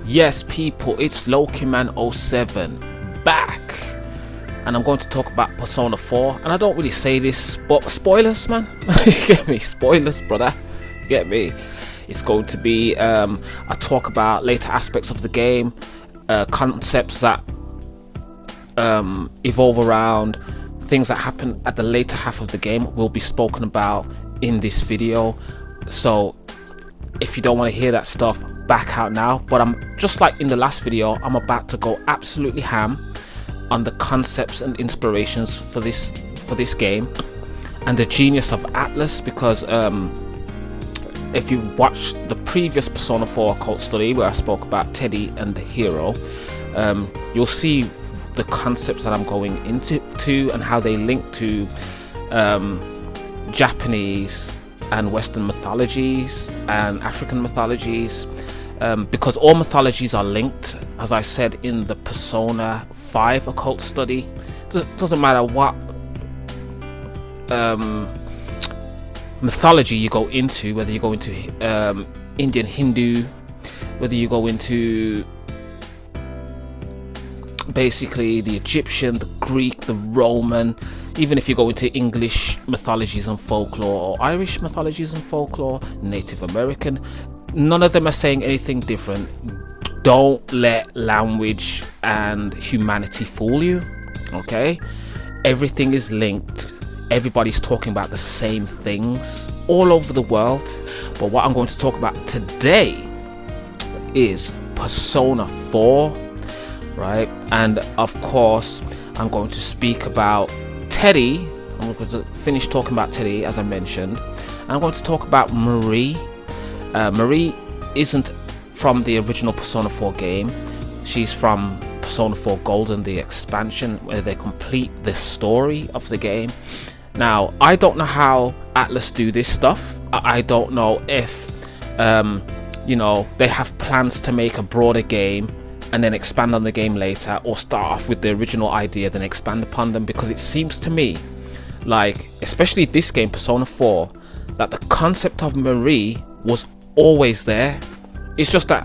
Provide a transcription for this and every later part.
Yes, people, it's Lokiman07 back, and I'm going to talk about Persona 4. And I don't really say this, but spoilers, man. You get me? Spoilers, brother. You get me? It's going to be I talk about later aspects of the game, concepts that evolve around things that happen at the later half of the game will be spoken about in this video. So if you don't want to hear that stuff, back out now. But I'm just like in the last video, I'm about to go absolutely ham on the concepts and inspirations for this game and the genius of Atlus, because if you watched the previous Persona 4 Occult study where I spoke about Teddy and the hero, you'll see the concepts that I'm going into and how they link to Japanese and Western mythologies and African mythologies, because all mythologies are linked, as I said in the Persona 5 Occult study. Doesn't matter what mythology you go into, whether you go into Indian Hindu, whether you go into basically the Egyptian, the Greek, the Roman, even if you go into English mythologies and folklore, or Irish mythologies and folklore, Native American, none of them are saying anything different. Don't let language and humanity fool you, okay? Everything is linked. Everybody's talking about the same things all over the world. But what I'm going to talk about today is Persona 4, right? And of course, I'm going to speak about Teddy. I'm going to finish talking about Teddy, as I mentioned, and I'm going to talk about Marie. Marie isn't from the original Persona 4 game. She's from Persona 4 Golden, the expansion, where they complete the story of the game. Now, I don't know how Atlus do this stuff. I don't know if you know, they have plans to make a broader game and then expand on the game later, or start off with the original idea then expand upon them, because it seems to me like, especially this game Persona 4, that the concept of Marie was always there. It's just that,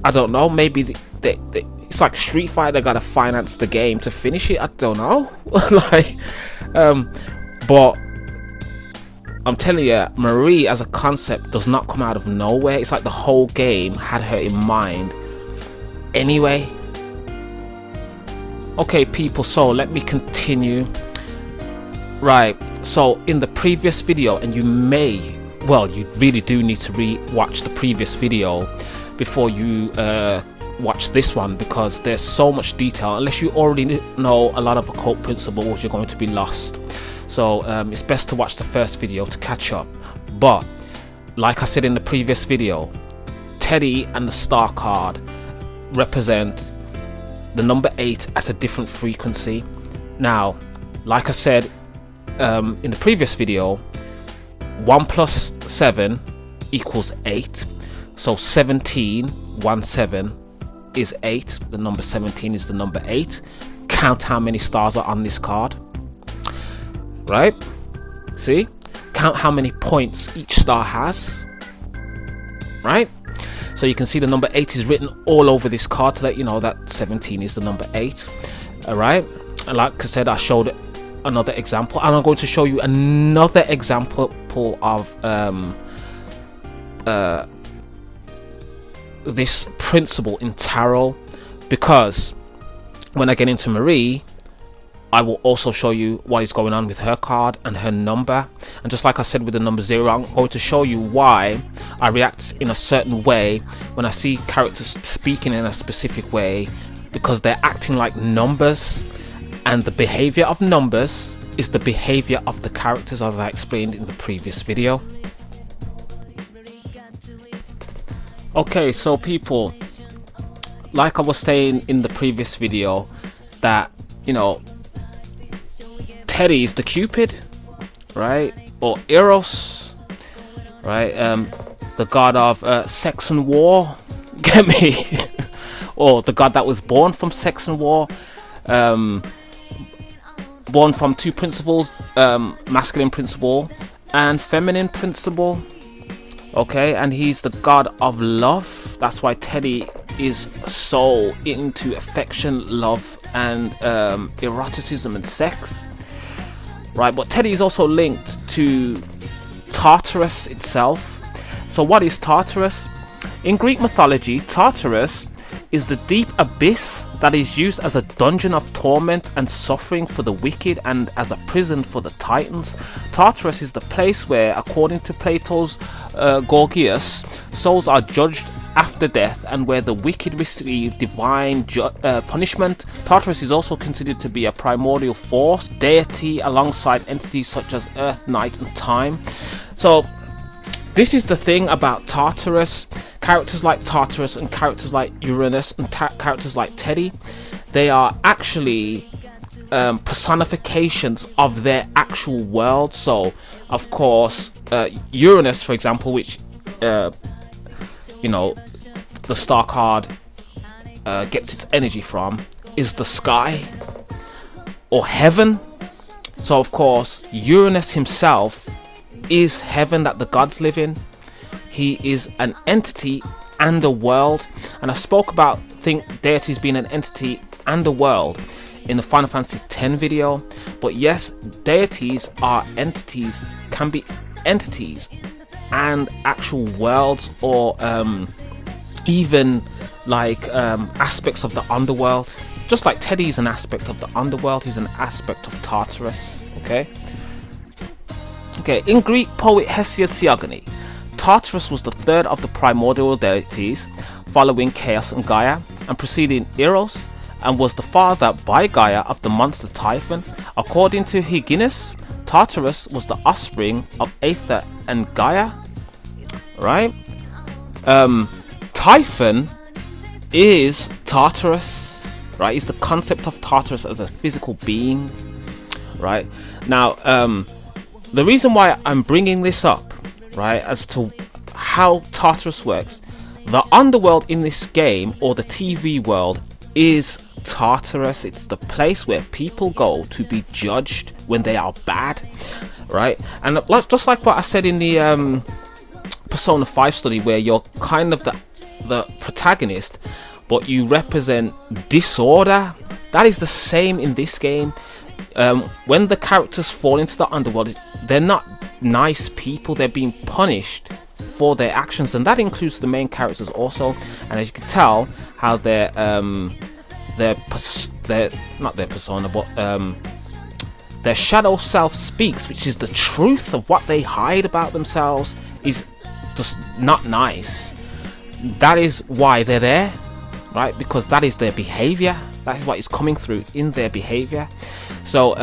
I don't know, maybe it's like Street Fighter gotta finance the game to finish it. I don't know. Like but I'm telling you, Marie as a concept does not come out of nowhere. It's like the whole game had her in mind anyway. Okay, people, so let me continue. Right, so in the previous video, and you really do need to re-watch the previous video before you watch this one, because there's so much detail. Unless you already know a lot of occult principles, you're going to be lost. So it's best to watch the first video to catch up. But like I said in the previous video, Teddy and the star card represent the number 8 at a different frequency. Now, like I said in the previous video, 1 plus 7 equals 8. So 17 is 8. The number 17 is the number 8. Count how many stars are on this card, right? See, count how many points each star has, right? So you can see the number 8 is written all over this card to let you know that 17 is the number 8. All right, and like I said, I showed another example, and I'm going to show you another example of this principle in tarot, because when I get into Marie, I will also show you what is going on with her card and her number. And just like I said with the number 0, I'm going to show you why I react in a certain way when I see characters speaking in a specific way, because they're acting like numbers, and the behavior of numbers is the behavior of the characters, as I explained in the previous video. Okay, so people, like I was saying in the previous video, that, you know, Teddy is the Cupid, right? Or Eros, right? The god of sex and war, get me? Or the god that was born from sex and war, born from two principles, masculine principle and feminine principle. Okay, and he's the god of love. That's why Teddy is so into affection, love, and eroticism and sex, right? But Teddy is also linked to Tartarus itself. So what is Tartarus? In Greek mythology, Tartarus is the deep abyss that is used as a dungeon of torment and suffering for the wicked and as a prison for the titans. Tartarus is the place where, according to Plato's Gorgias, souls are judged after death and where the wicked receive divine punishment. Tartarus is also considered to be a primordial force, deity, alongside entities such as Earth, Night, and Time. So this is the thing about Tartarus. Characters like Tartarus and characters like Uranus and characters like Teddy, they are actually personifications of their actual world. So, of course, Uranus, for example, which you know, the star card gets its energy from, is the sky or heaven. So, of course, Uranus himself is heaven that the gods live in. He is an entity and a world, and I spoke about deities being an entity and a world in the Final Fantasy X video. But yes, deities are entities, can be entities and actual worlds, or even like aspects of the underworld. Just like Teddy is an aspect of the underworld, he's an aspect of Tartarus. Okay, in Greek poet Hesiod's Theogony, Tartarus was the third of the primordial deities, following Chaos and Gaia, and preceding Eros, and was the father by Gaia of the monster Typhon. According to Hyginus, Tartarus was the offspring of Aether and Gaia, right? Typhon is Tartarus, right? Is the concept of Tartarus as a physical being, right? Now, the reason why I'm bringing this up, right, as to how Tartarus works, the underworld in this game, or the TV world, is Tartarus. It's the place where people go to be judged when they are bad, right? And just like what I said in the Persona 5 study, where you're kind of the protagonist, but you represent disorder, that is the same in this game. When the characters fall into the underworld, they're not nice people, they're being punished for their actions, and that includes the main characters also. And as you can tell, how their not their persona, but their shadow self speaks, which is the truth of what they hide about themselves, is just not nice. That is why they're there, right? Because that is their behavior, that is what is coming through in their behavior. So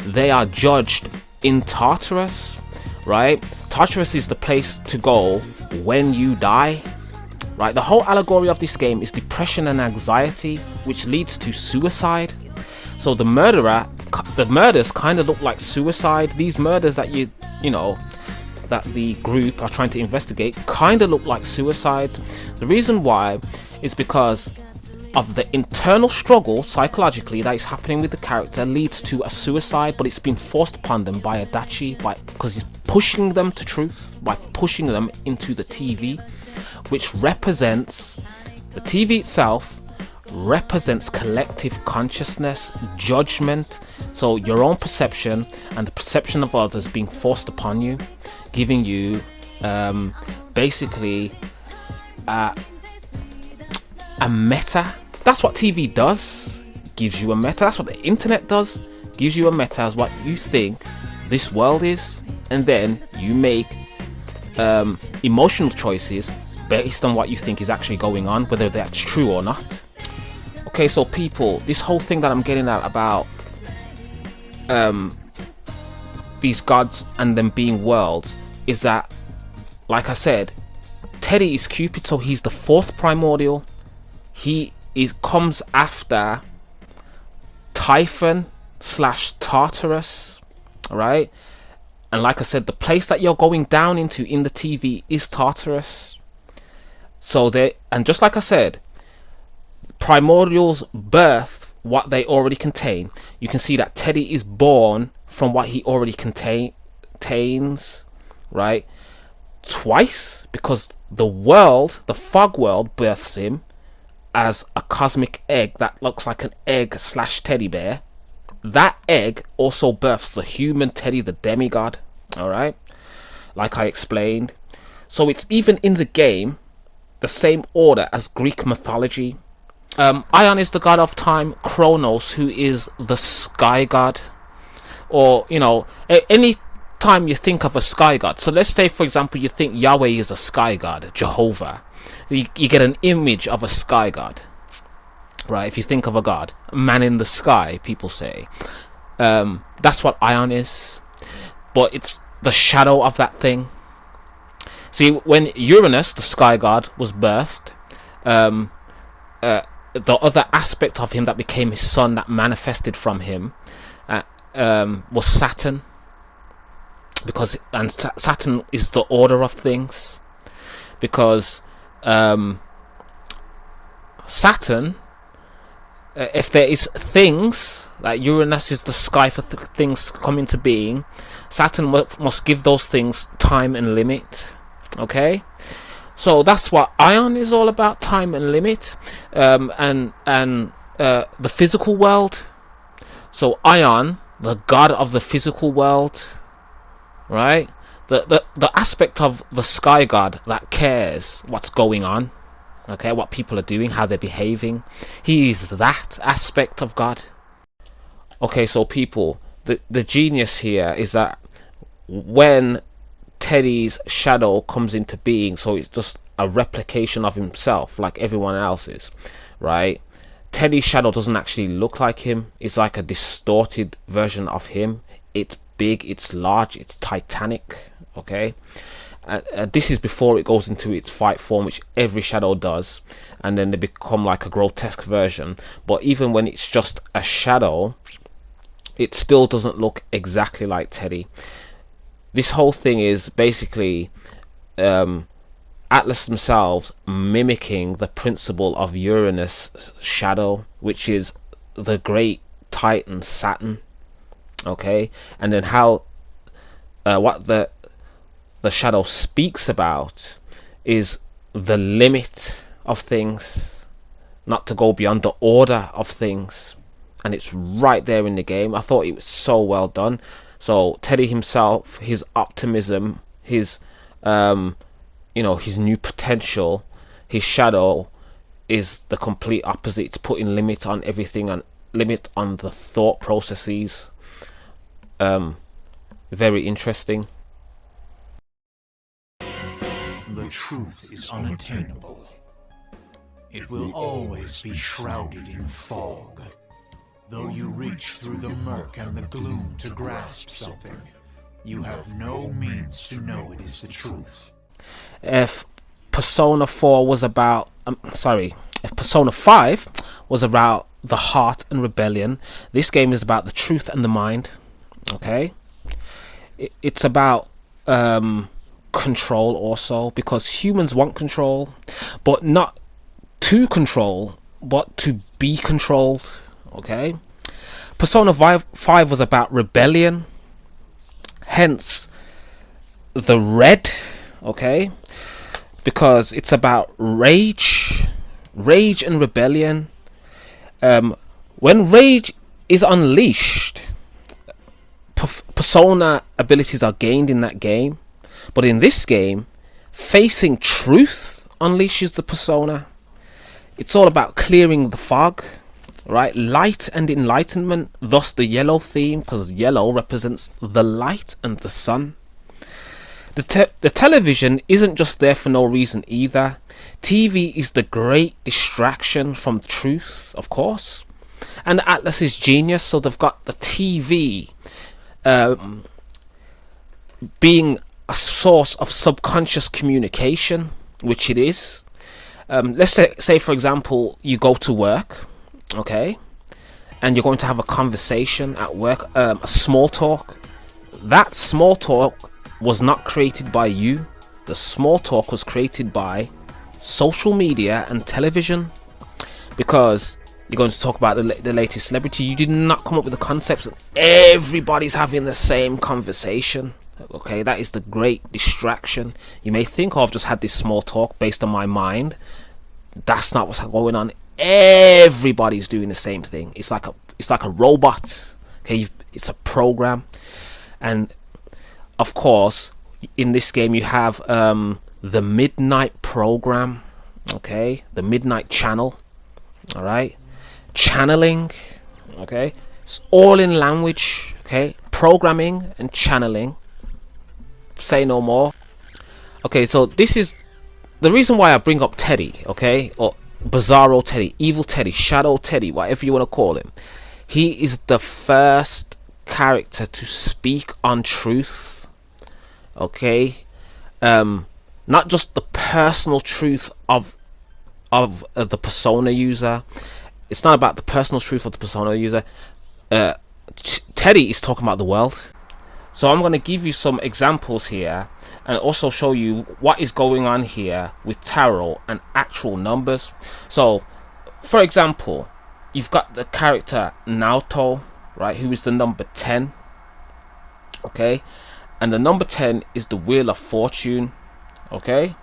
they are judged in Tartarus, right? Tartarus is the place to go when you die, right? The whole allegory of this game is depression and anxiety, which leads to suicide. So the murders kind of look like suicide. These murders that you know that the group are trying to investigate kind of look like suicides. The reason why is because of the internal struggle psychologically that is happening with the character leads to a suicide, but it's been forced upon them by Adachi, because he's pushing them to truth, by pushing them into the TV, which represents, the TV itself represents collective consciousness, judgment. So your own perception and the perception of others being forced upon you, giving you basically a meta. That's what TV does, gives you a meta. That's what the internet does, gives you a meta as what you think this world is, and then you make emotional choices based on what you think is actually going on, whether that's true or not. Okay, so people, this whole thing that I'm getting at about these gods and them being worlds is that, like I said, Teddy is Cupid, so he's the fourth primordial. He comes after Typhon / Tartarus, right? And like I said, the place that you're going down into in the TV is Tartarus. So and just like I said, primordials birth what they already contain. You can see that Teddy is born from what he already contains, right? Twice, because the fog world births him, as a cosmic egg that looks like an egg slash teddy bear, that egg also births the human Teddy, the demigod. All right, like I explained. So it's even in the game the same order as Greek mythology. Ion is the god of time, Kronos, who is the sky god. Or, you know, any time you think of a sky god, so let's say for example you think Yahweh is a sky god, Jehovah, you get an image of a sky god, right? If you think of a god, a man in the sky, people say, that's what Ion is, but it's the shadow of that thing. See, when Uranus, the sky god, was birthed, the other aspect of him that became his son, that manifested from him, was Saturn, because Saturn is the order of things, because Saturn, if there is things like Uranus is the sky for things to come into being, Saturn must give those things time and limit. Okay, so that's what Ion is all about, time and limit, and the physical world. So Ion, the god of the physical world, right? The aspect of the sky god that cares what's going on, okay, what people are doing, how they're behaving. He is that aspect of God. Okay, so people, the genius here is that when Teddy's shadow comes into being, so it's just a replication of himself like everyone else's, right? Teddy's shadow doesn't actually look like him. It's like a distorted version of him. It's big, it's large, it's titanic. Okay, this is before it goes into its fight form, which every shadow does, and then they become like a grotesque version. But even when it's just a shadow, it still doesn't look exactly like Teddy. This whole thing is basically Atlas themselves mimicking the principle of Uranus' shadow, which is the great Titan Saturn. Okay, and then how what the shadow speaks about is the limit of things, not to go beyond the order of things, and it's right there in the game. I thought it was so well done. So Teddy himself, his optimism, his his new potential, his shadow is the complete opposite. It's putting limit on everything and limit on the thought processes. Very interesting. The truth is unattainable. It will always be shrouded in fog. Though you reach through the murk and the gloom to grasp something, you have no means to know it is the truth. If Persona 4 was about, if Persona 5 was about the heart and rebellion, this game is about the truth and the mind. Okay, it's about control also, because humans want control, but not to control, but to be controlled. Okay, Persona 5 was about rebellion, hence the red. Okay, because it's about rage and rebellion. When rage is unleashed, persona abilities are gained in that game. But in this game, facing truth unleashes the persona. It's all about clearing the fog, right? Light and enlightenment, thus the yellow theme, because yellow represents the light and the sun. The television isn't just there for no reason either. TV is the great distraction from truth, of course. And Atlas is genius, so they've got the TV being a source of subconscious communication, which it is. Let's say for example you go to work, okay, and you're going to have a conversation at work, a small talk. That small talk was not created by you. The small talk was created by social media and television, because you're going to talk about the latest celebrity. You did not come up with the concepts. Everybody's having the same conversation. Okay, that is the great distraction. You may think, oh, I've just had this small talk based on my mind. That's not what's going on. everybody's doing the same thing. It's like a robot. Okay, it's a program. And of course, in this game you have the midnight program. Okay, the midnight channel. All right, channeling. Okay, it's all in language. Okay, programming and channeling. Say no more. Okay, so this is the reason why I bring up Teddy. Okay, or Bizarro Teddy, Evil Teddy, Shadow Teddy, whatever you want to call him. He is the first character to speak on truth. Okay, not just the personal truth of the persona user. It's not about the personal truth of the persona user. Teddy is talking about the world. So I'm going to give you some examples here and also show you what is going on here with tarot and actual numbers. So for example, you've got the character Naoto, right, who is the number 10. Okay, and the number 10 is the Wheel of Fortune. Okay,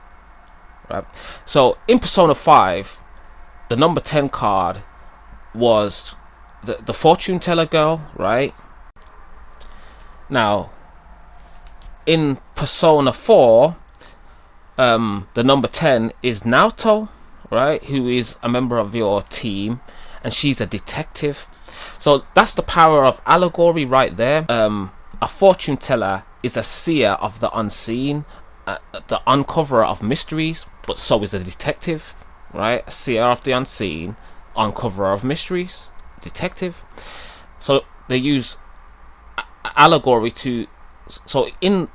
right. So in Persona 5, the number 10 card was the fortune teller girl, right? Now in Persona 4, the number 10 is Naoto, right, who is a member of your team, and she's a detective. So that's the power of allegory right there. A fortune teller is a seer of the unseen, the uncoverer of mysteries, but so is a detective, right? A seer of the unseen, uncoverer of mysteries, detective. So they use allegory to, so in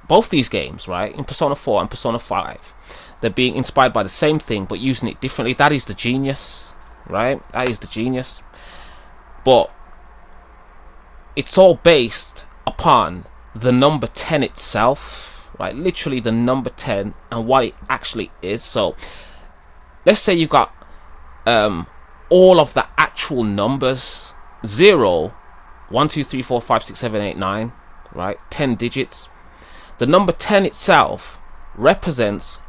both these games, right, in Persona 4 and Persona 5, they're being inspired by the same thing but using it differently. That is the genius, right? That is the genius. But it's all based upon the number 10 itself, right? Literally the number 10 and what it actually is. So let's say you got all of the actual numbers: 0, 1, 2, 3, 4, 5, 6, 7, 8, 9, right? 10 digits. The number 10 itself represents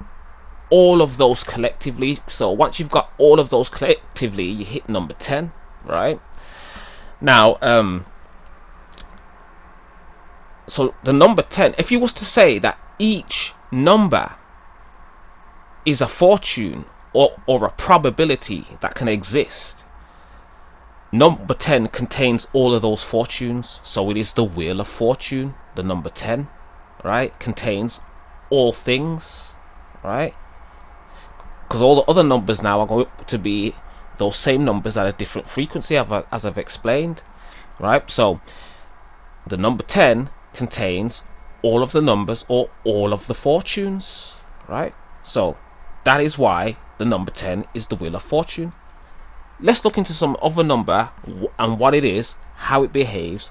all of those collectively. So once you've got all of those collectively, you hit number 10, right? Now so the number 10, if you was to say that each number is a fortune or a probability that can exist, number 10 contains all of those fortunes. So it is the Wheel of Fortune. The number 10, right, contains all things, right? Because all the other numbers now are going to be those same numbers at a different frequency, as I've explained, right? So the number 10 contains all of the numbers or all of the fortunes, right? So that is why the number 10 is the Wheel of Fortune. Let's look into some other number and what it is, how it behaves,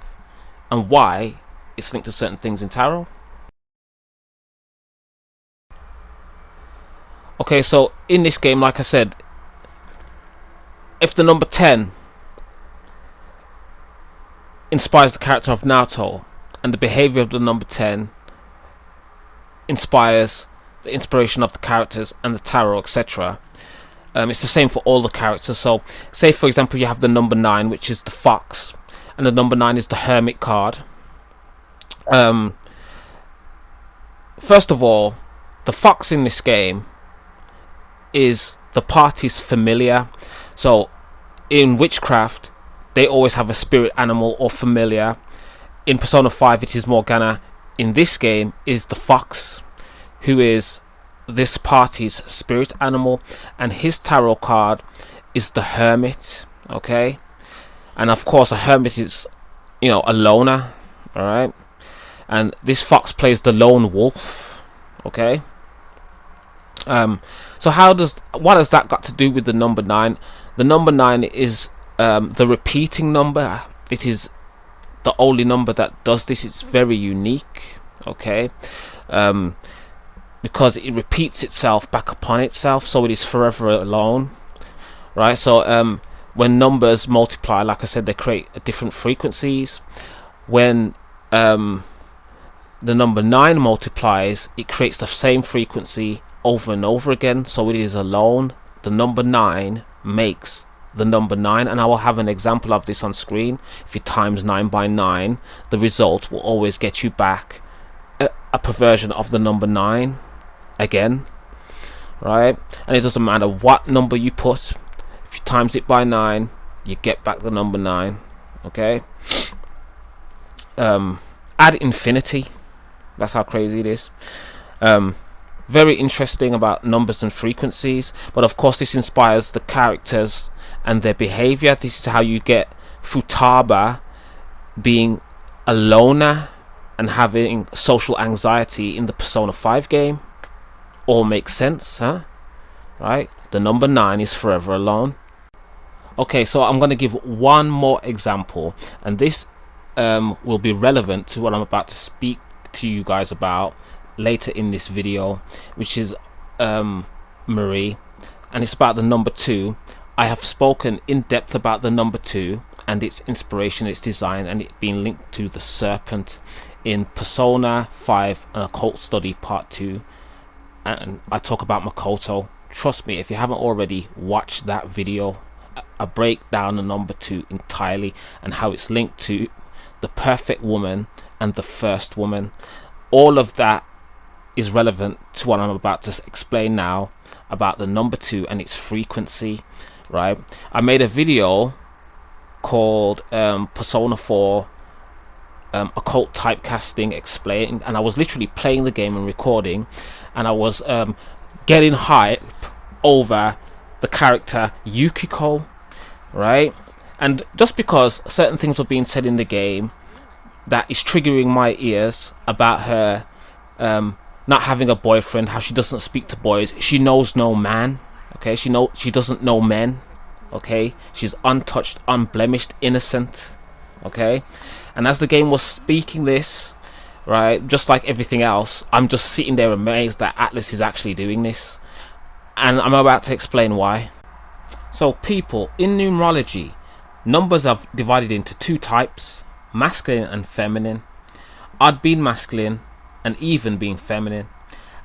and why it's linked to certain things in tarot. Okay, so in this game, like I said, if the number 10 inspires the character of Naoto, and the behavior of the number 10 inspires the inspiration of the characters and the tarot, etc. It's the same for all the characters. So say for example you have the number 9, which is the Fox, and the number 9 is the Hermit card. First of all, the Fox in this game is the party's familiar. So in witchcraft they always have a spirit animal or familiar. In Persona 5 it is Morgana. In this game is the Fox, who is this party's spirit animal, and his tarot card is the Hermit. Okay, and of course a hermit is, you know, a loner, all right, and this Fox plays the lone wolf. Okay, so what has that got to do with the number 9? The number 9 is the repeating number. It is the only number that does this. It's very unique, okay, because it repeats itself back upon itself, so it is forever alone, right? So when numbers multiply, like I said, they create different frequencies. When the number 9 multiplies, it creates the same frequency over and over again, so it is alone. The number 9 makes the number 9, and I will have an example of this on screen. If you times 9 by 9, the result will always get you back a perversion of the number 9 again, right? And it doesn't matter what number you put, if you times it by 9, you get back the number 9. Okay, ad infinity. That's how crazy it is. Very interesting about numbers and frequencies, but of course this inspires the characters and their behavior. This is how you get Futaba being a loner and having social anxiety in the Persona 5 game. All makes sense, huh? Right? The number 9 is forever alone. Okay, so I'm going to give one more example, and this will be relevant to what I'm about to speak to you guys about later in this video, which is Marie, and it's about the number 2. I have spoken in depth about the number 2 and its inspiration, its design, and it being linked to the serpent in Persona 5 an Occult Study Part 2, and I talk about Makoto. Trust me, if you haven't already watched that video, I break down the number 2 entirely and how it's linked to the perfect woman and the first woman. All of that is relevant to what I'm about to explain now about the number 2 and its frequency, right? I made a video called Persona 4 Occult Typecasting Explained, and I was literally playing the game and recording, and I was getting hype over the character Yukiko, right? And just because certain things were being said in the game that is triggering my ears about her not having a boyfriend, how she doesn't speak to boys, she knows no man, okay? She doesn't know men, okay? She's untouched, unblemished, innocent, okay? And as the game was speaking this, right, just like everything else, I'm just sitting there amazed that Atlas is actually doing this, and I'm about to explain why. So people, in numerology, numbers are divided into 2 types: masculine and feminine, odd being masculine and even being feminine.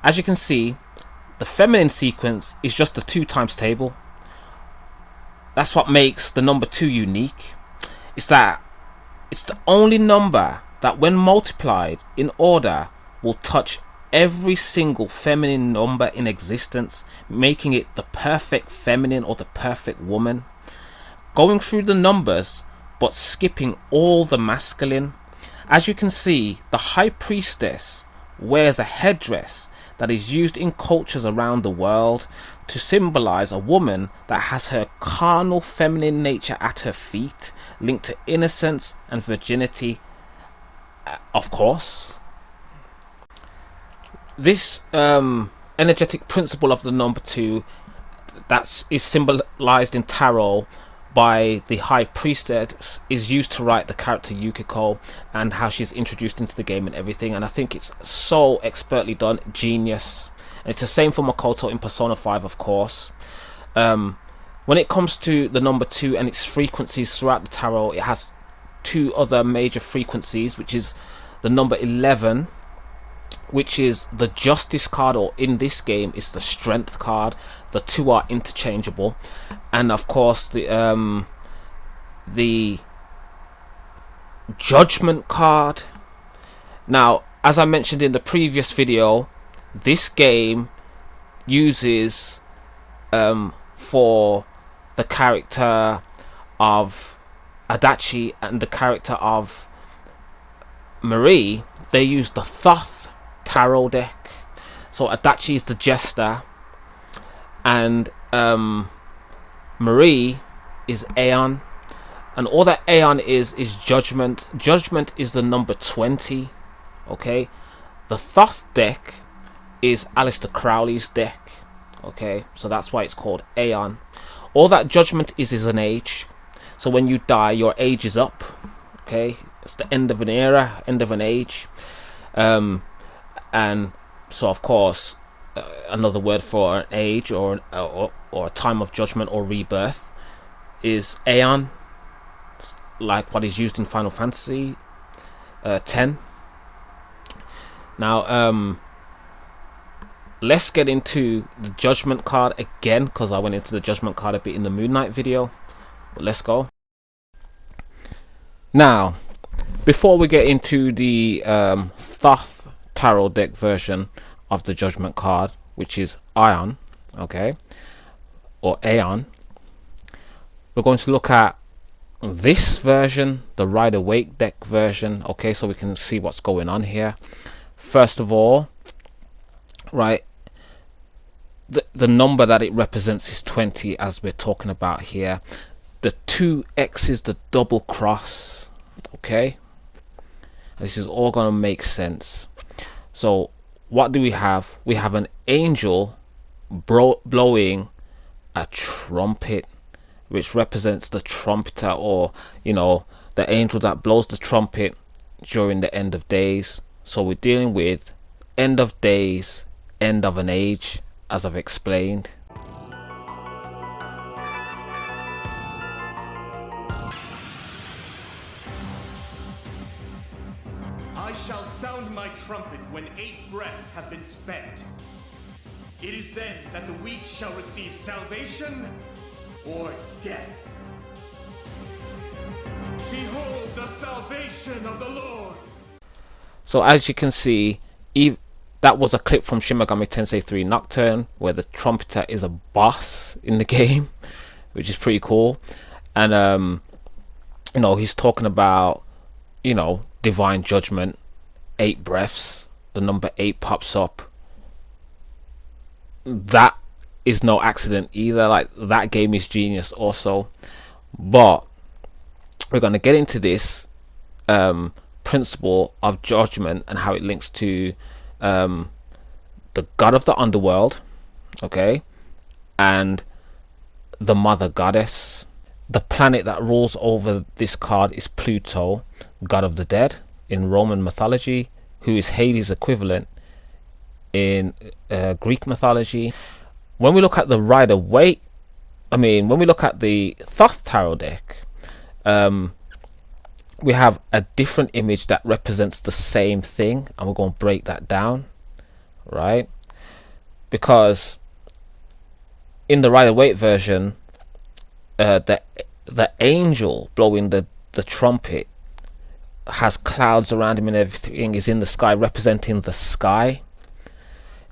As you can see, the feminine sequence is just a 2 times table. That's what makes the number 2 unique. It's that it's the only number that when multiplied in order will touch every single feminine number in existence, making it the perfect feminine or the perfect woman. Going through the numbers but skipping all the masculine. As you can see, the High Priestess wears a headdress that is used in cultures around the world to symbolize a woman that has her carnal feminine nature at her feet, linked to innocence and virginity, of course. This energetic principle of the number 2 that is symbolized in tarot by the High Priestess is used to write the character Yukiko and how she's introduced into the game and everything, and I think it's so expertly done. Genius. And it's the same for Makoto in Persona 5, of course. When it comes to the number 2 and its frequencies throughout the tarot, it has 2 other major frequencies, which is the number 11, which is the Justice card, or in this game is the Strength card. The 2 are interchangeable. And of course the Judgment card. Now, as I mentioned in the previous video, this game uses for the character of Adachi and the character of Marie, they use the Thoth tarot deck. So Adachi is the Jester and Marie is Aeon, and all that Aeon is Judgment. Judgment is the number 20. Okay, the Thoth deck is Aleister Crowley's deck. Okay, so that's why it's called Aeon. All that Judgment is an age. So when you die, your age is up. Okay, it's the end of an era, end of an age. And so of course another word for an age or a time of judgment or rebirth is Aeon, like what is used in Final Fantasy 10. Now let's get into the judgment card again, because I went into the judgment card a bit in the Moon Knight video, but let's go. Now, before we get into the Thoth tarot deck version of the judgment card, which is Ion, okay, or Aeon, we're going to look at this version, the Rider-Waite deck version, okay, so we can see what's going on here. First of all, right, the number that it represents is 20, as we're talking about here. The 2x is the double cross, okay. This is all going to make sense. So what do we have? We have an angel blowing a trumpet, which represents the trumpeter, or you know, the angel that blows the trumpet during the end of days. So we're dealing with end of days, end of an age, as I've explained. I shall sound my trumpet when 8 breaths have been spent. It is then that the weak shall receive salvation or death. Behold the salvation of the Lord. So as you can see, that was a clip from Shin Megami Tensei 3 Nocturne, where the trumpeter is a boss in the game, which is pretty cool. And you know, he's talking about, you know, divine judgment, 8 breaths, the number 8 pops up. That is no accident either. Like, that game is genius also. But we're going to get into this principle of judgment and how it links to the god of the underworld, okay, and the mother goddess. The planet that rules over this card is Pluto, god of the dead in Roman mythology, who is Hades' equivalent in Greek mythology. When we look at the Rider-Waite, when we look at the Thoth tarot deck, we have a different image that represents the same thing, and we're going to break that down, right? Because in the Rider-Waite version, the angel blowing the trumpet has clouds around him and everything, is in the sky, representing the sky.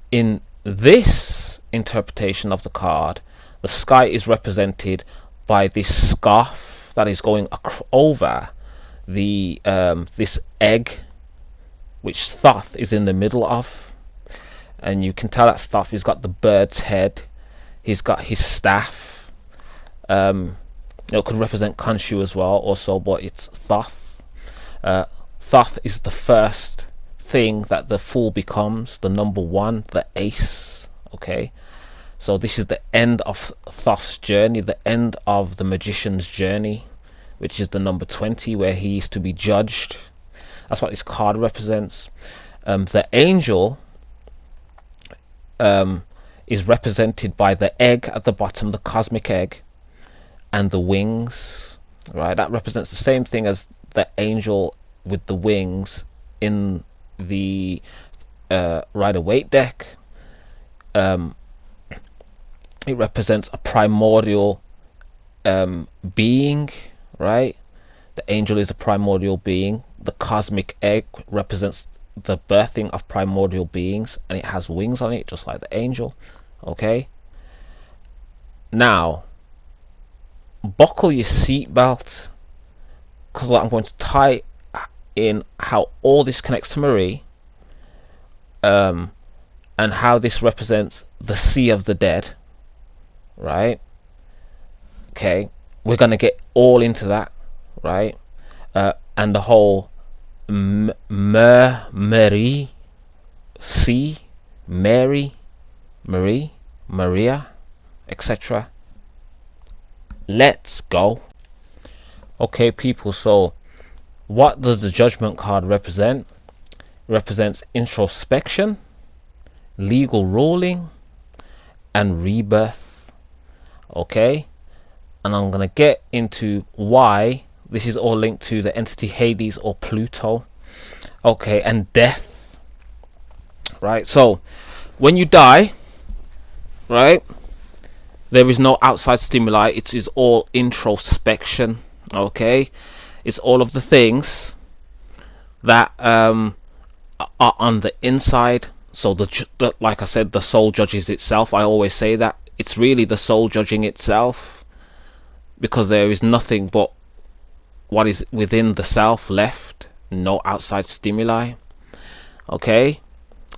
In this interpretation of the card, the sky is represented by this scarf that is going over the this egg, which Thoth is in the middle of, and you can tell that Thoth has got the bird's head, he's got his staff. It could represent Khonshu as well also, but it's Thoth. Thoth is the first thing that the fool becomes, the number 1, the ace, okay. So this is the end of Thoth's journey, the end of the magician's journey, which is the number 20, where he is to be judged. That's what this card represents. The angel is represented by the egg at the bottom, the cosmic egg, and the wings, right? That represents the same thing as the angel with the wings in the Rider-Waite deck. It represents a primordial being, right? The angel is a primordial being. The cosmic egg represents the birthing of primordial beings, and it has wings on it, just like the angel, okay. Now buckle your seatbelt, because I'm going to tie in how all this connects to Marie, and how this represents the sea of the dead, right? Okay, we're going to get all into that, right? And the whole Marie, sea, Mary, Marie, Maria, etc. Let's go. Okay, people, so what does the judgment card represent? It represents introspection, legal ruling, and rebirth, okay. And I'm going to get into why this is all linked to the entity Hades or Pluto, okay, and death, right? So when you die, right, there is no outside stimuli. It is all introspection. Okay, it's all of the things that are on the inside. So like I said, the soul judges itself. I always say that it's really the soul judging itself, because there is nothing but what is within the self left, no outside stimuli. Okay,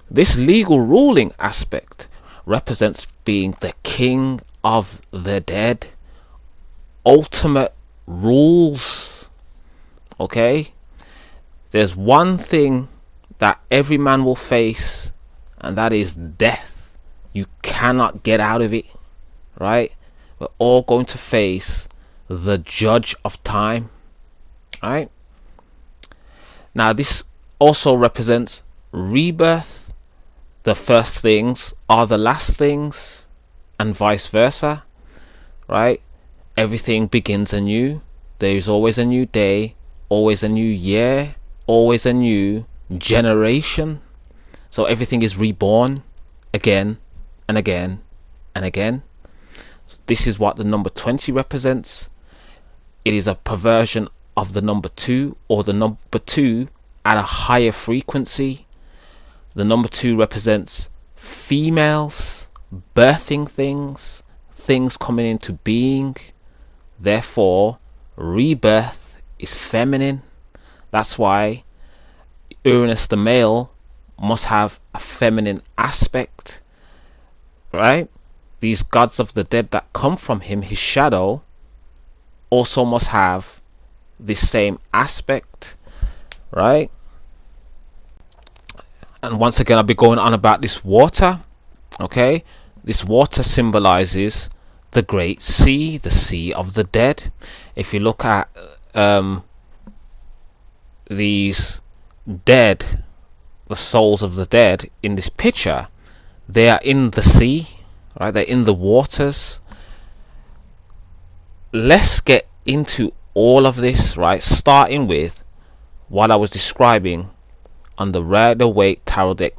this legal ruling aspect represents being the king of the dead, ultimate rules. Okay, there's one thing that every man will face, and that is death. You cannot get out of it, right? We're all going to face the judge of time, right? Now this also represents rebirth. The first things are the last things, and vice versa, right? Everything begins anew. There is always a new day, always a new year, always a new generation. So everything is reborn again and again and again. This is what the number 20 represents. It is a perversion of the number 2, or the number 2 at a higher frequency. The number 2 represents females birthing things, things coming into being. Therefore, rebirth is feminine. That's why Uranus the male must have a feminine aspect, right? These gods of the dead that come from him, his shadow, also must have this same aspect, right? And once again, I'll be going on about this water. Okay, this water symbolizes the great sea, the sea of the dead. If you look at these dead, the souls of the dead in this picture, they are in the sea, right? They're in the waters. Let's get into all of this, right? Starting with what I was describing on the Rider-Waite tarot deck,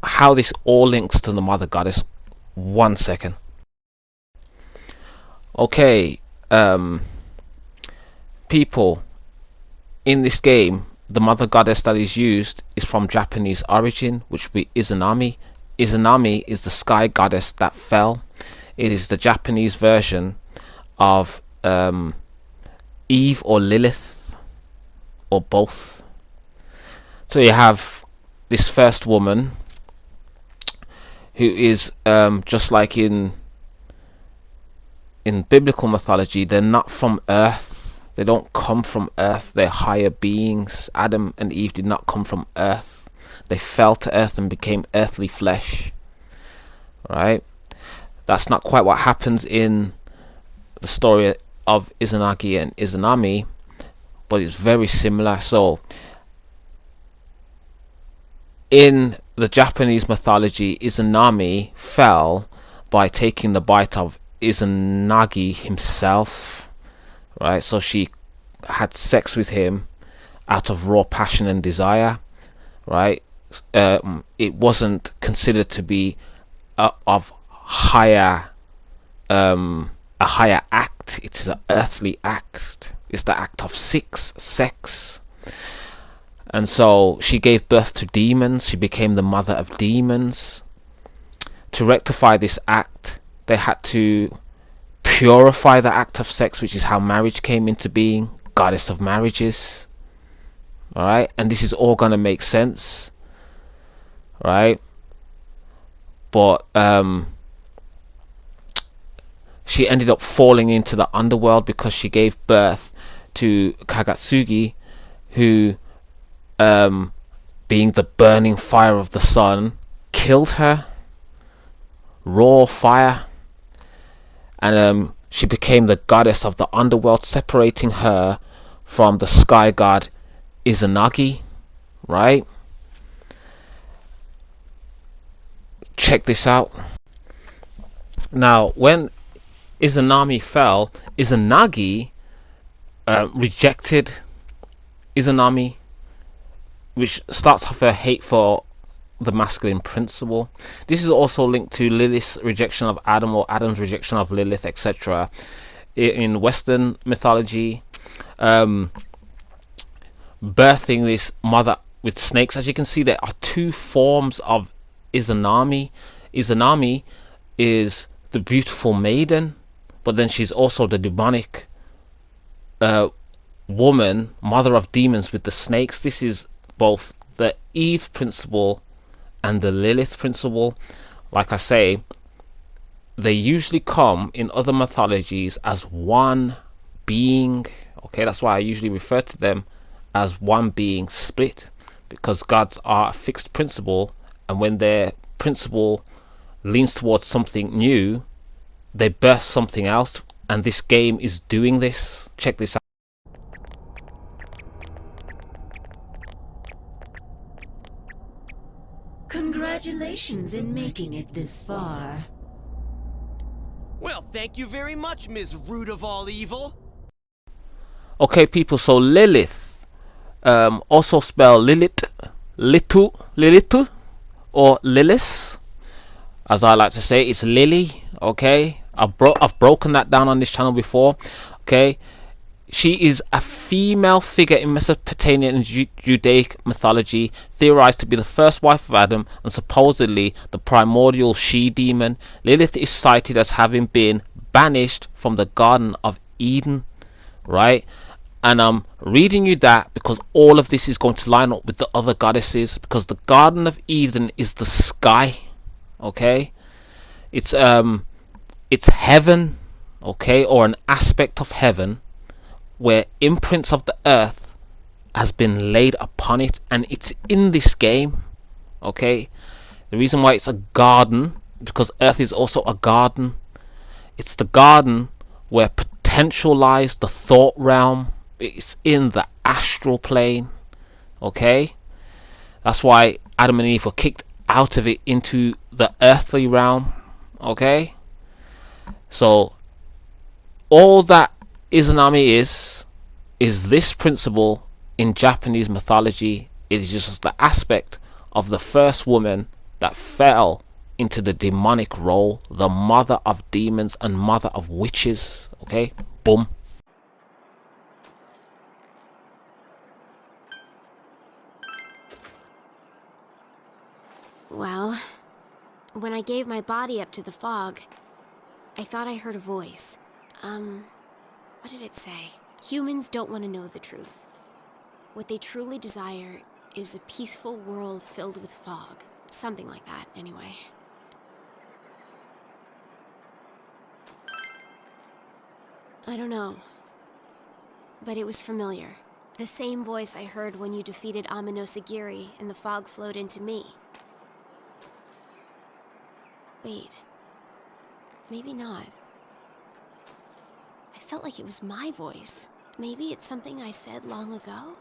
how this all links to the mother goddess. 1 second. Okay, people, in this game, the mother goddess that is used is from Japanese origin, which would be Izanami. Izanami is the sky goddess that fell. It is the Japanese version of Eve or Lilith, or both. So you have this first woman who is just like in biblical mythology. They're not from earth. They don't come from earth. They're higher beings. Adam and Eve did not come from earth. They fell to earth and became earthly flesh, right? That's not quite what happens in the story of Izanagi and Izanami, but it's very similar. So in the Japanese mythology, Izanami fell by taking the bite of Izanagi himself, right? So she had sex with him out of raw passion and desire, right? It wasn't considered to be of higher a higher act. It's an earthly act. It's the act of sex. And so she gave birth to demons. She became the mother of demons. To rectify this act, they had to purify the act of sex, which is how marriage came into being. Goddess of marriages. Alright, and this is all gonna make sense, right? But she ended up falling into the underworld because she gave birth to Kagatsugi, who being the burning fire of the sun, killed her. Raw fire. And she became the goddess of the underworld, separating her from the sky god Izanagi, right? Check this out. Now, when Izanami fell, Izanagi rejected Izanami, which starts off her hate for the masculine principle. This is also linked to Lilith's rejection of Adam, or Adam's rejection of Lilith, etc. In Western mythology, birthing this mother with snakes. As you can see, there are two forms of Izanami. Izanami is the beautiful maiden, but then she's also the demonic woman, mother of demons with the snakes. This is both the Eve principle and the Lilith principle. Like I say, they usually come in other mythologies as one being. Okay, that's why I usually refer to them as one being split, because gods are a fixed principle, and when their principle leans towards something new, they birth something else, and this game is doing this. Check this out. Congratulations in making it this far. Well, thank you very much, Ms. Root of all evil. Okay, people, so Lilith, also spelled Lilith, Lilith, or Lilith, as I like to say. It's Lily. Okay, I've broken that down on this channel before. Okay, she is a female figure in Mesopotamian and Judaic mythology, theorized to be the first wife of Adam and supposedly the primordial she-demon. Lilith is cited as having been banished from the Garden of Eden, right? And I'm reading you that because all of this is going to line up with the other goddesses, because the Garden of Eden is the sky. Okay, it's heaven, okay, or an aspect of heaven where imprints of the earth has been laid upon it, and it's in this game. Okay, the reason why it's a garden, because earth is also a garden. It's the garden where potential lies, the thought realm. It's in the astral plane. Okay, that's why Adam and Eve were kicked out of it into the earthly realm. Okay, so all that Izanami is this principle in Japanese mythology. It is just the aspect of the first woman that fell into the demonic role, the mother of demons and mother of witches. Okay, boom. Well, when I gave my body up to the fog, I thought I heard a voice. What did it say? Humans don't want to know the truth. What they truly desire is a peaceful world filled with fog. Something like that, anyway. I don't know. But it was familiar. The same voice I heard when you defeated Amino-Sagiri and the fog flowed into me. Wait. Maybe not. I felt like it was my voice. Maybe it's something I said long ago?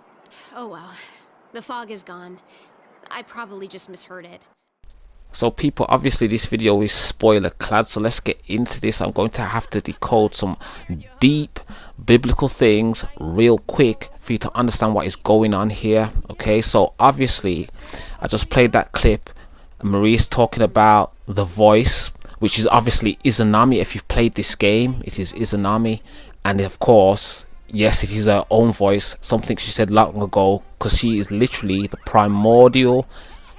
Oh well. The fog is gone. I probably just misheard it. So people, obviously this video is spoiler clad, so let's get into this. I'm going to have to decode some deep biblical things real quick for you to understand what is going on here. Okay, so obviously I just played that clip. Marie's talking about the voice, which is obviously Izanami. If you've played this game, it is Izanami. And of course, yes, it is her own voice, something she said long ago, because she is literally the primordial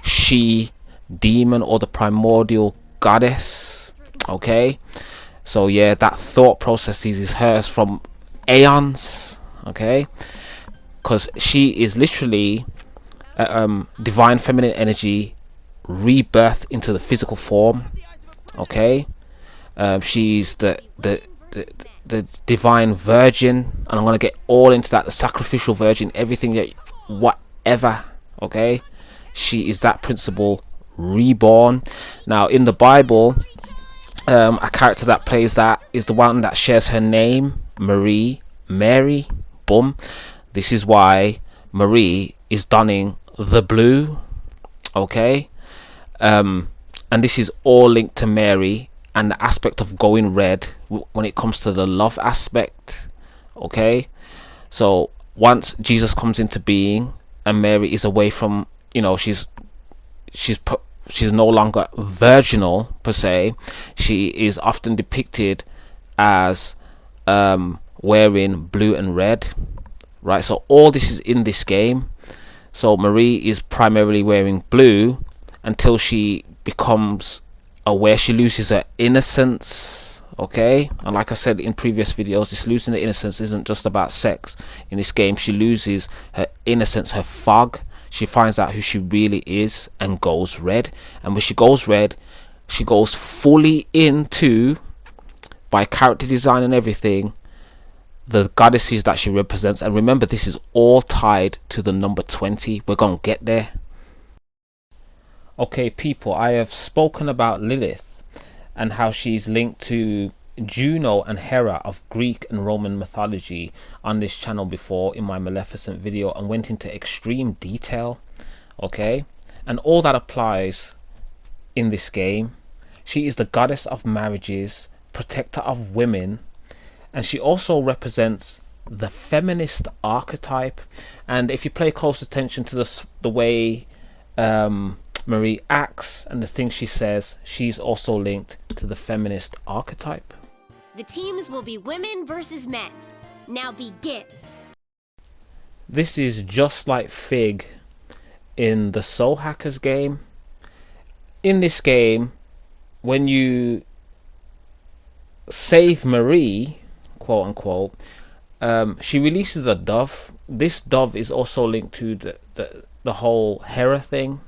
she demon, or the primordial goddess. Okay, so yeah, that thought process is hers from aeons. Okay, because she is literally divine feminine energy rebirth into the physical form. Okay, she's the divine virgin, and I'm gonna get all into that, the sacrificial virgin, everything that whatever. Okay, she is that principle reborn. Now in the Bible, a character that plays that is the one that shares her name, Mary. Boom. This is why Marie is donning the blue. Okay, and this is all linked to Mary and the aspect of going red when it comes to the love aspect. Okay, so once Jesus comes into being and Mary is away from, she's she's no longer virginal per se. She is often depicted as wearing blue and red, right? So all this is in this game. So Marie is primarily wearing blue until she becomes aware. She loses her innocence, okay? And like I said in previous videos, this losing the innocence isn't just about sex. In this game, she loses her innocence, her fog. She finds out who she really is and goes red. And when she goes red, she goes fully into, by character design and everything, the goddesses that she represents. And remember, this is all tied to the number 20. We're gonna get there. Okay, people, I have spoken about Lilith and how she's linked to Juno and Hera of Greek and Roman mythology on this channel before in my Maleficent video, and went into extreme detail, okay? And all that applies in this game. She is the goddess of marriages, protector of women, and she also represents the feminist archetype. And if you pay close attention to the way Marie acts and the things she says, she's also linked to the feminist archetype. The teams will be women versus men. Now begin. This is just like Fig in the Soul Hackers game. In this game, when you save Marie, quote unquote, she releases a dove. This dove is also linked to the whole Hera thing.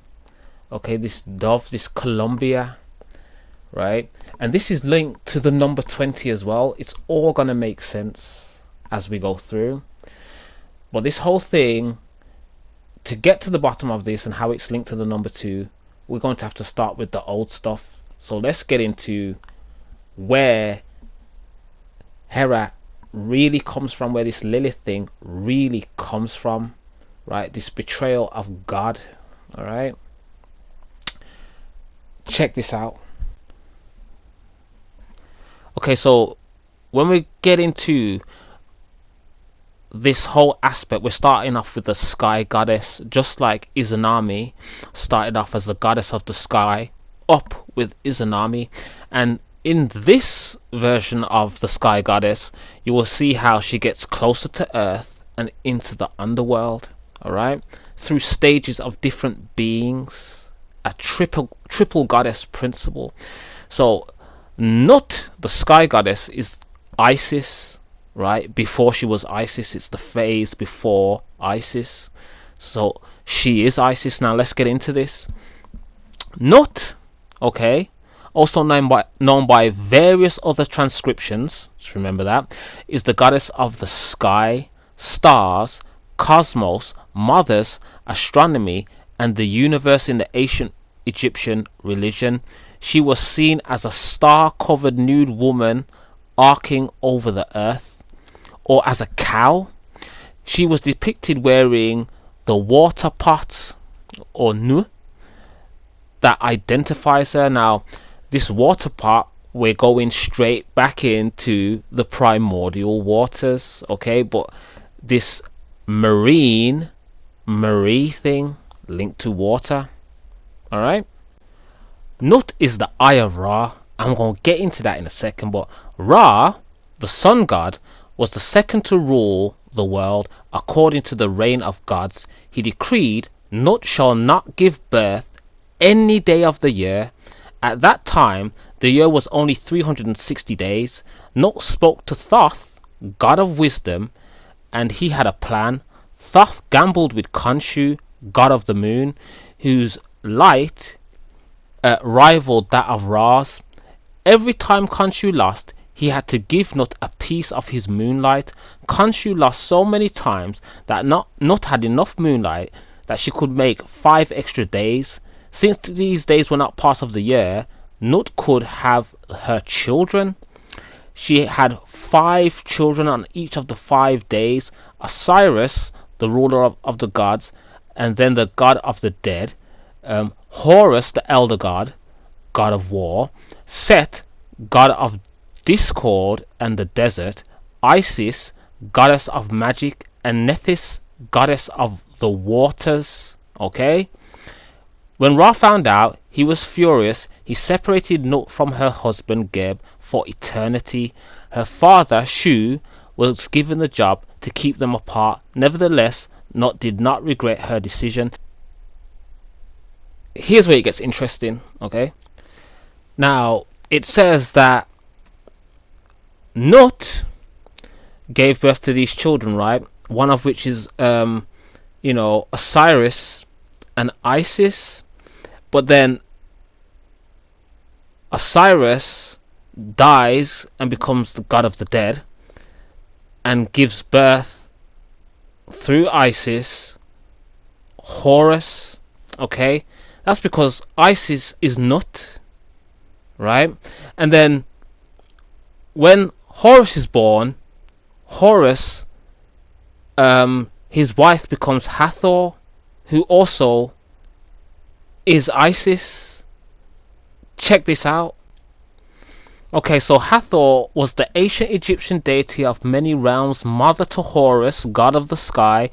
Okay, this dove, this Columbia, right? And this is linked to the number 20 as well. It's all gonna make sense as we go through. But this whole thing, to get to the bottom of this and how it's linked to the number 2, we're going to have to start with the old stuff. So let's get into where Hera really comes from, where this Lilith thing really comes from, right? This betrayal of God. All right, check this out. Okay, so when we get into this whole aspect, we're starting off with the sky goddess, just like Izanami started off as the goddess of the sky, up with Izanami. And in this version of the sky goddess, you will see how she gets closer to earth and into the underworld, all right, through stages of different beings, a triple goddess principle. So Nut, the sky goddess, is Isis, right? Before she was Isis, it's the phase before Isis. So she is Isis. Now let's get into this. Nut, okay, also known by various other transcriptions, just remember that, is the goddess of the sky, stars, cosmos, mothers, astronomy, and the universe in the ancient Egyptian religion. She was seen as a star-covered nude woman arcing over the earth, or as a cow. She was depicted wearing the water pot, or nu, that identifies her. Now, this water pot, we're going straight back into the primordial waters, okay? But this Marie thing linked to water, all right? Nut is the eye of Ra. I'm going to get into that in a second, but Ra, the sun god, was the second to rule the world according to the reign of gods. He decreed, Nut shall not give birth any day of the year. At that time, the year was only 360 days. Nut spoke to Thoth, god of wisdom, and he had a plan. Thoth gambled with Khonshu, god of the moon, whose light rivaled that of Ra's. Every time Khonshu lost, he had to give Nut a piece of his moonlight. Khonshu lost so many times that Nut had enough moonlight that she could make 5 extra days. Since these days were not part of the year, Nut could have her children. She had 5 children on each of the 5 days. Osiris, the ruler of the gods, and then the god of the dead. Horus, the elder god, god of war. Set, god of discord and the desert. Isis, goddess of magic. And Nethys, goddess of the waters. Okay, When Ra found out, he was furious. He separated Nut from her husband Geb for eternity. Her father Shu was given the job to keep them apart. Nevertheless, Nut did not regret her decision. Here's where it gets interesting, okay? Now, it says that Nut gave birth to these children, right? One of which is, Osiris and Isis. But then Osiris dies and becomes the god of the dead and gives birth through Isis, Horus, okay? That's because Isis is Nut, right? And then when Horus is born, Horus, his wife becomes Hathor, who also is Isis. Check this out. Okay, so Hathor was the ancient Egyptian deity of many realms, mother to Horus, god of the sky,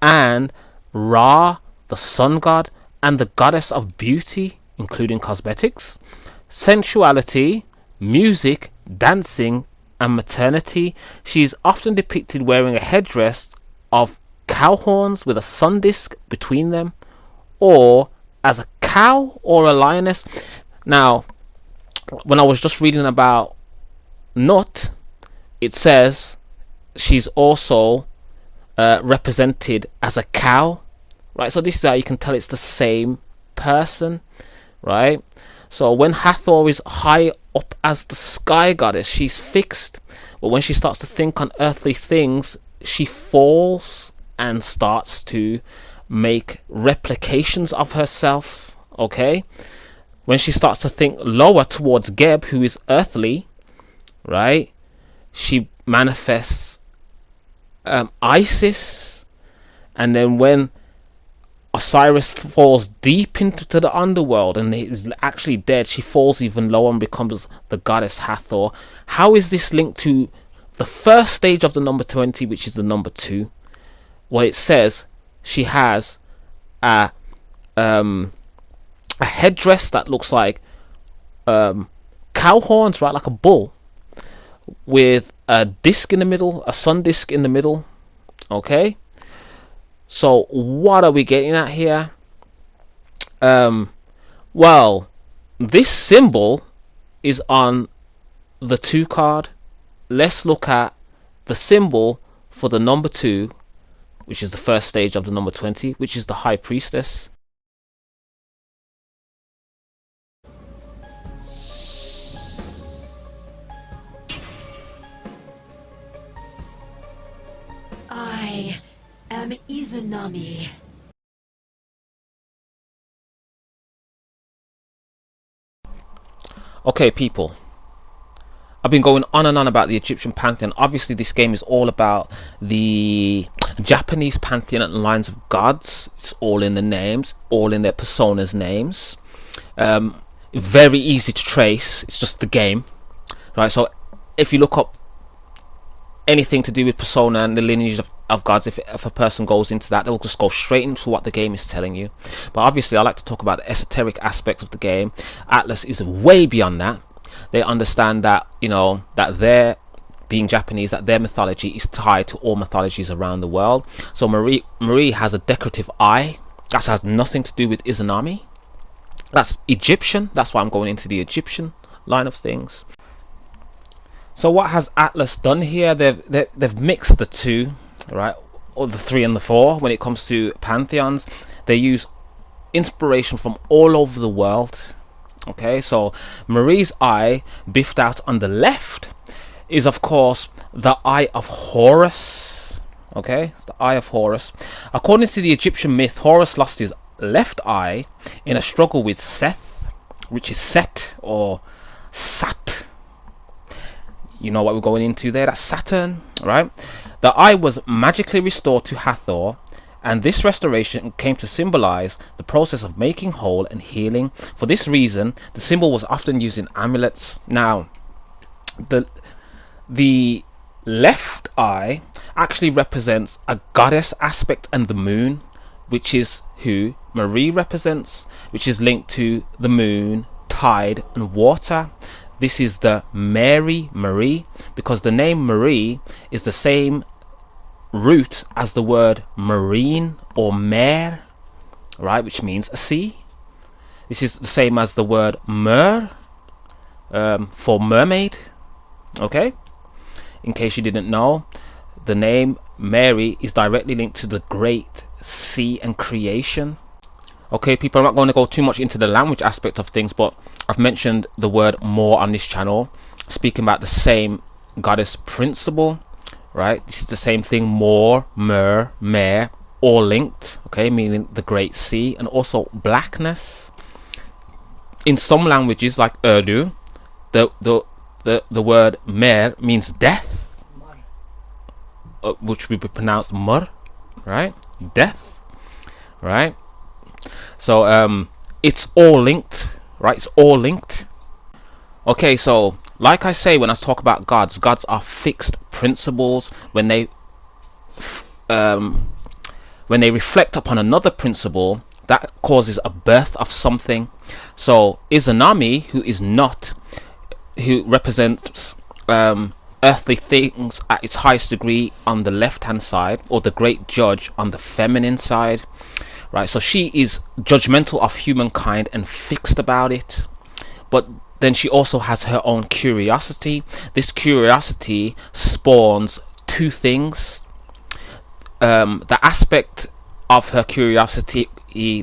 and Ra, the sun god, and the goddess of beauty, including cosmetics, sensuality, music, dancing, and maternity. She is often depicted wearing a headdress of cow horns with a sun disk between them, or as a cow or a lioness. Now, when I was just reading about Nut, it says she's also represented as a cow, right? So this is how you can tell it's the same person, right? So when Hathor is high up as the sky goddess, she's fixed, but when she starts to think on earthly things, she falls and starts to make replications of herself, okay? When she starts to think lower towards Geb, who is earthly, right, she manifests Isis. And then when Osiris falls deep into the underworld and is actually dead, she falls even lower and becomes the goddess Hathor. How is this linked to the first stage of the number 20, which is the number 2? Well, it says she has a headdress that looks like cow horns, right, like a bull, with a disc in the middle, a sun disc in the middle, okay? So what are we getting at here? Well, this symbol is on the 2 card. Let's look at the symbol for the number 2, which is the first stage of the number 20, which is the High Priestess. I am Izanami. Okay, people, I've been going on and on about the Egyptian pantheon. Obviously, this game is all about the Japanese pantheon and lines of gods. It's all in the names, all in their personas' names. Very easy to trace. It's just the game, right? So if you look up anything to do with persona and the lineage of gods, if a person goes into that, they'll just go straight into what the game is telling you. But obviously, I like to talk about the esoteric aspects of the game. Atlas is way beyond that. They understand that, that they're being Japanese, that their mythology is tied to all mythologies around the world. So Marie has a decorative eye. That has nothing to do with Izanami. That's Egyptian. That's why I'm going into the Egyptian line of things. So what has Atlas done here? They've mixed the 2, right, or the 3 and the 4 when it comes to pantheons. They use inspiration from all over the world. Okay, so Marie's eye, biffed out on the left, is of course the eye of Horus. Okay, it's the eye of Horus. According to the Egyptian myth, Horus lost his left eye in a struggle with Seth, which is Set or Sat. You know what we're going into there? That's Saturn, right? The eye was magically restored to Hathor, and this restoration came to symbolize the process of making whole and healing. For this reason, the symbol was often used in amulets. Now, the left eye actually represents a goddess aspect and the moon, which is who Marie represents, which is linked to the moon, tide and water. This is the Mary Marie, because the name Marie is the same root as the word marine or mer, right, which means a sea. This is the same as the word mer, for mermaid. Okay, in case you didn't know, the name Mary is directly linked to the great sea and creation. Okay, people, I'm not going to go too much into the language aspect of things, but I've mentioned the word more on this channel, speaking about the same goddess principle, right? This is the same thing, more, mer, mare, all linked, okay, meaning the great sea, and also blackness. In some languages like Urdu, the word mer means death, which we pronounce mur, right? Death, right? So it's all linked, right? It's all linked. Okay, so like I say, when I talk about gods are fixed principles. When they reflect upon another principle, that causes a birth of something. So Izanami, who represents earthly things at its highest degree on the left hand side, or the great judge on the feminine side, right? So she is judgmental of humankind and fixed about it, but then she also has her own curiosity. This curiosity spawns two things. The aspect of her curiosity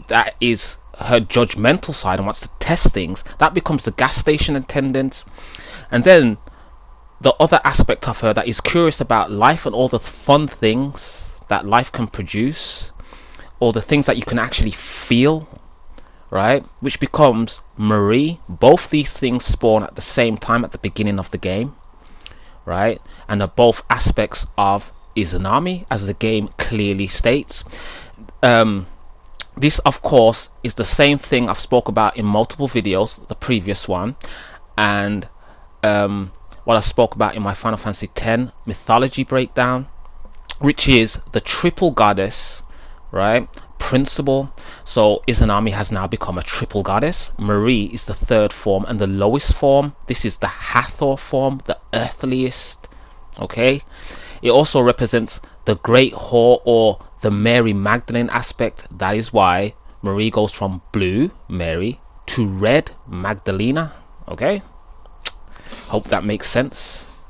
that is her judgmental side and wants to test things, that becomes the gas station attendant. And then the other aspect of her that is curious about life and all the fun things that life can produce, or the things that you can actually feel, right, which becomes Marie. Both these things spawn at the same time at the beginning of the game, right, and are both aspects of Izanami, as the game clearly states. This of course is the same thing I've spoke about in multiple videos, the previous one, and what I spoke about in my Final Fantasy X mythology breakdown, which is the triple goddess, right, principle. So Izanami has now become a triple goddess. Marie is the third form and the lowest form. This is the Hathor form, the earthliest. Okay, it also represents the great whore, or the Mary Magdalene aspect. That is why Marie goes from blue Mary to red Magdalena. Okay, hope that makes sense.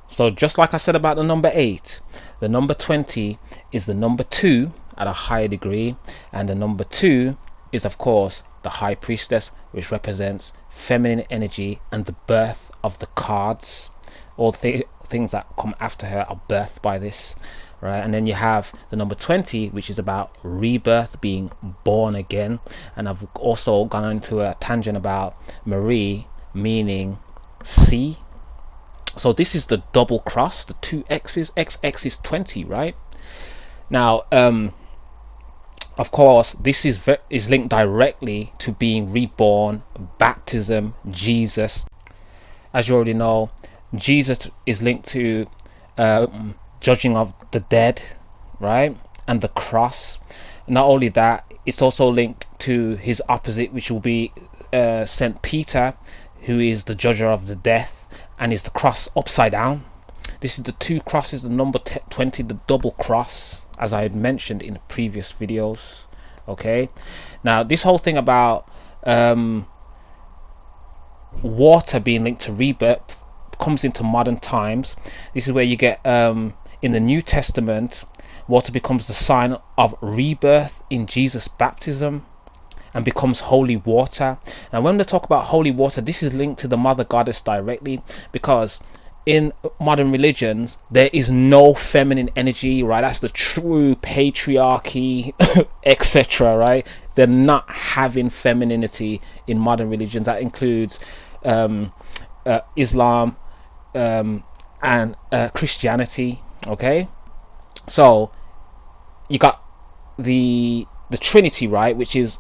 So just like I said about the number 8, the number 20 is the number 2 at a higher degree, and the number 2 is of course the High Priestess, which represents feminine energy and the birth of the cards. All things that come after her are birthed by this, right? And then you have the number 20, which is about rebirth, being born again. And I've also gone into a tangent about Marie meaning sea. So this is the double cross, the two X's. XX is 20, right? Now of course this is linked directly to being reborn, baptism, Jesus. As you already know, Jesus is linked to judging of the dead, right, and the cross. Not only that, it's also linked to his opposite, which will be Saint Peter, who is the judger of the death, and is the cross upside down. This is the two crosses, the number 20, the double cross, as I had mentioned in previous videos. Okay, now this whole thing about water being linked to rebirth comes into modern times. This is where you get in the New Testament, water becomes the sign of rebirth in Jesus' baptism and becomes holy water. And when they talk about holy water, this is linked to the mother goddess directly, because in modern religions there is no feminine energy, right? That's the true patriarchy, etc., right? They're not having femininity in modern religions. That includes Islam and Christianity. Okay, so you got the Trinity, right, which is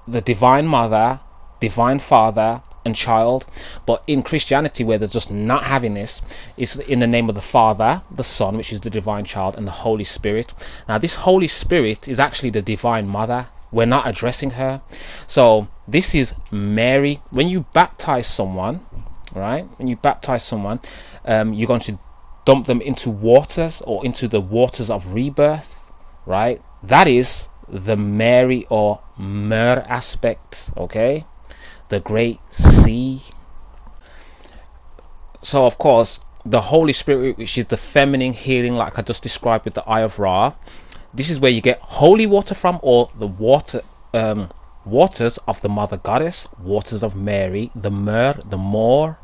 the divine mother, divine father, and child. But in Christianity, where they're just not having this, it's in the name of the Father, the Son, which is the divine child, and the Holy Spirit. Now this Holy Spirit is actually the divine mother. We're not addressing her. So this is Mary. When you baptize someone, right, when you baptize someone, you're going to dump them into waters, or into the waters of rebirth, right? That is the Mary or Mer aspect, okay? The great sea. So of course the Holy Spirit, which is the feminine healing, like I just described with the Eye of Ra, this is where you get holy water from, or the water, waters of the Mother Goddess, waters of Mary, the Mer, the More,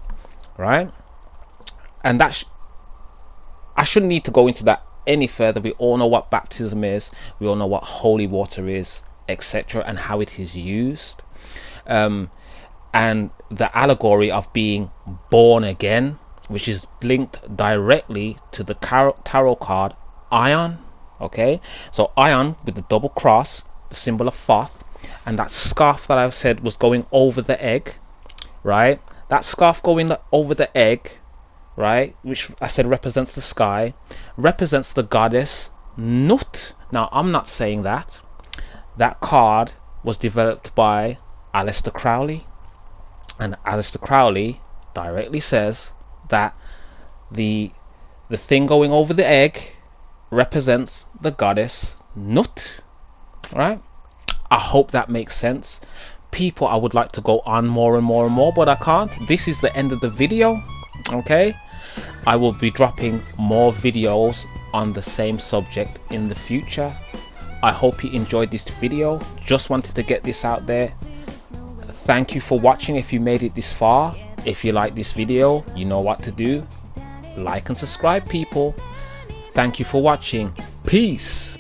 right? And that I shouldn't need to go into that any further. We all know what baptism is, we all know what holy water is, etc., and how it is used. And the allegory of being born again, which is linked directly to the tarot card Ion. Okay, so Ion with the double cross, the symbol of Thoth, and that scarf that I said was going over the egg, right? That scarf going over the egg, right, which I said represents the sky, represents the goddess Nut. Now I'm not saying that. That card was developed by Aleister Crowley, and Aleister Crowley directly says that the thing going over the egg represents the goddess Nut, right? I hope that makes sense. People, I would like to go on more and more and more, but I can't. This is the end of the video, okay? I will be dropping more videos on the same subject in the future. I hope you enjoyed this video. Just wanted to get this out there. Thank you for watching if you made it this far. If you like this video, you know what to do. Like and subscribe, people. Thank you for watching. Peace.